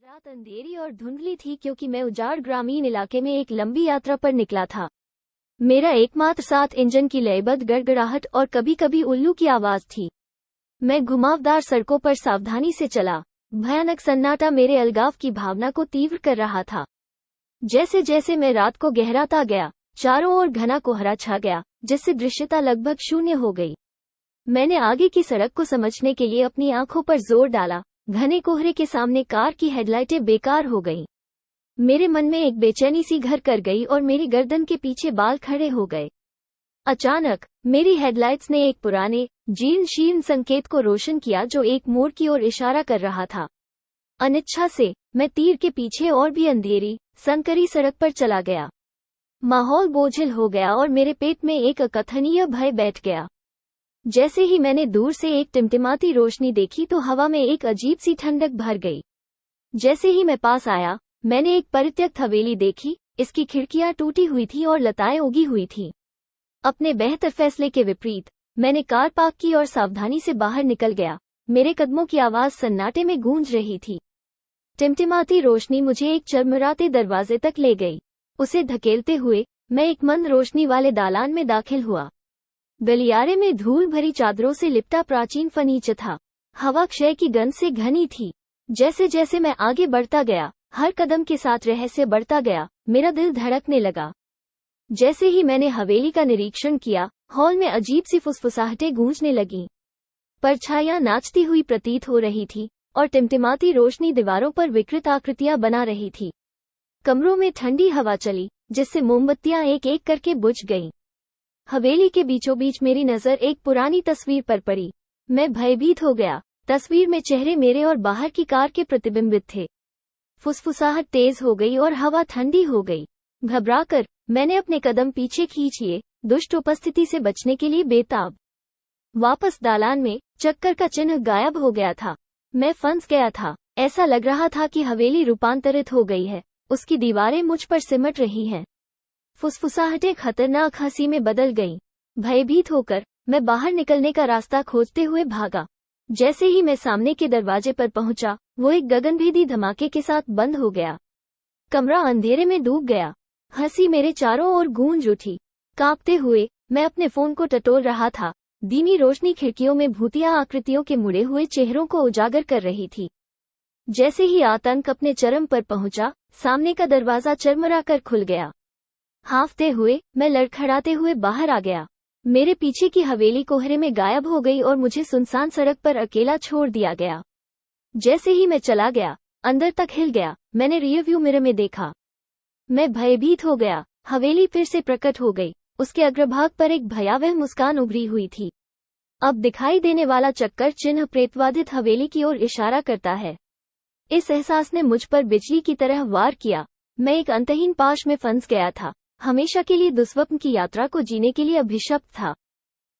रात अंधेरी और धुंधली थी क्योंकि मैं उजाड़ ग्रामीण इलाके में एक लंबी यात्रा पर निकला था। मेरा एकमात्र साथ इंजन की लयबद्ध गड़गड़ाहट और कभी कभी उल्लू की आवाज थी। मैं घुमावदार सड़कों पर सावधानी से चला। भयानक सन्नाटा मेरे अलगाव की भावना को तीव्र कर रहा था। जैसे जैसे मैं रात को गहराता गया, चारों ओर घना कोहरा छा गया, जिससे दृश्यता लगभग शून्य हो गई। मैंने आगे की सड़क को समझने के लिए अपनी आंखों पर जोर डाला। घने कोहरे के सामने कार की हेडलाइटें बेकार हो गईं। मेरे मन में एक बेचैनी सी घर कर गई और मेरी गर्दन के पीछे बाल खड़े हो गए। अचानक मेरी हेडलाइट्स ने एक पुराने जीर्ण शीर्ण संकेत को रोशन किया जो एक मोड़ की ओर इशारा कर रहा था। अनिच्छा से मैं तीर के पीछे और भी अंधेरी संकरी सड़क पर चला गया। माहौल बोझिल हो गया और मेरे पेट में एक अकथनीय भय बैठ गया। जैसे ही मैंने दूर से एक टिमटिमाती रोशनी देखी तो हवा में एक अजीब सी ठंडक भर गई। जैसे ही मैं पास आया, मैंने एक परित्यक्त हवेली देखी। इसकी खिड़कियां टूटी हुई थी और लताएं उगी हुई थीं। अपने बेहतर फैसले के विपरीत मैंने कार पार्क की और सावधानी से बाहर निकल गया। मेरे कदमों की आवाज सन्नाटे में गूंज रही थी। टिमटिमाती रोशनी मुझे एक चरमराते दरवाजे तक ले गई। उसे धकेलते हुए मैं एक मंद रोशनी वाले दालान में दाखिल हुआ। गलियारे में धूल भरी चादरों से लिपटा प्राचीन फर्नीचर था। हवा क्षय की गंध से घनी थी। जैसे जैसे मैं आगे बढ़ता गया, हर कदम के साथ रहस्य बढ़ता गया। मेरा दिल धड़कने लगा। जैसे ही मैंने हवेली का निरीक्षण किया, हॉल में अजीब सी फुसफुसाहटें गूंजने लगीं। परछाइयां नाचती हुई प्रतीत हो रही थी और टिमटिमाती रोशनी दीवारों पर विकृत आकृतियां बना रही थी। कमरों में ठंडी हवा चली, जिससे मोमबत्तियां एक एक करके बुझ गईं। हवेली के बीचों बीच मेरी नजर एक पुरानी तस्वीर पर पड़ी। मैं भयभीत हो गया। तस्वीर में चेहरे मेरे और बाहर की कार के प्रतिबिंबित थे। फुसफुसाहट तेज हो गई और हवा ठंडी हो गई। घबराकर मैंने अपने कदम पीछे खींच लिए, दुष्ट उपस्थिति से बचने के लिए बेताब। वापस दालान में चक्कर का चिन्ह गायब हो गया था। मैं फंस गया था। ऐसा लग रहा था कि हवेली रूपांतरित हो गई है। उसकी दीवारें मुझ पर सिमट रही हैं। फुसफुसाहटें खतरनाक हंसी में बदल गईं। भयभीत होकर मैं बाहर निकलने का रास्ता खोजते हुए भागा। जैसे ही मैं सामने के दरवाजे पर पहुंचा, वो एक गगनभेदी धमाके के साथ बंद हो गया। कमरा अंधेरे में डूब गया। हंसी मेरे चारों ओर गूंज उठी। कांपते हुए मैं अपने फोन को टटोल रहा था। धीमी रोशनी खिड़कियों में भूतिया आकृतियों के मुड़े हुए चेहरों को उजागर कर रही थी। जैसे ही आतंक अपने चरम पर पहुंचा, सामने का दरवाजा चरमरा कर खुल गया। हांफते हुए मैं लड़खड़ाते हुए बाहर आ गया। मेरे पीछे की हवेली कोहरे में गायब हो गई और मुझे सुनसान सड़क पर अकेला छोड़ दिया गया। जैसे ही मैं चला गया, अंदर तक हिल गया। मैंने रियरव्यू मिरर में देखा। मैं भयभीत हो गया। हवेली फिर से प्रकट हो गई। उसके अग्रभाग पर एक भयावह मुस्कान उभरी हुई थी। अब दिखाई देने वाला चक्कर चिन्ह प्रेतवादित हवेली की ओर इशारा करता है। इस एहसास ने मुझ पर बिजली की तरह वार किया। मैं एक अंतहीन पाश में फंस गया था। हमेशा के लिए दुस्वप्न की यात्रा को जीने के लिए अभिशप्त था।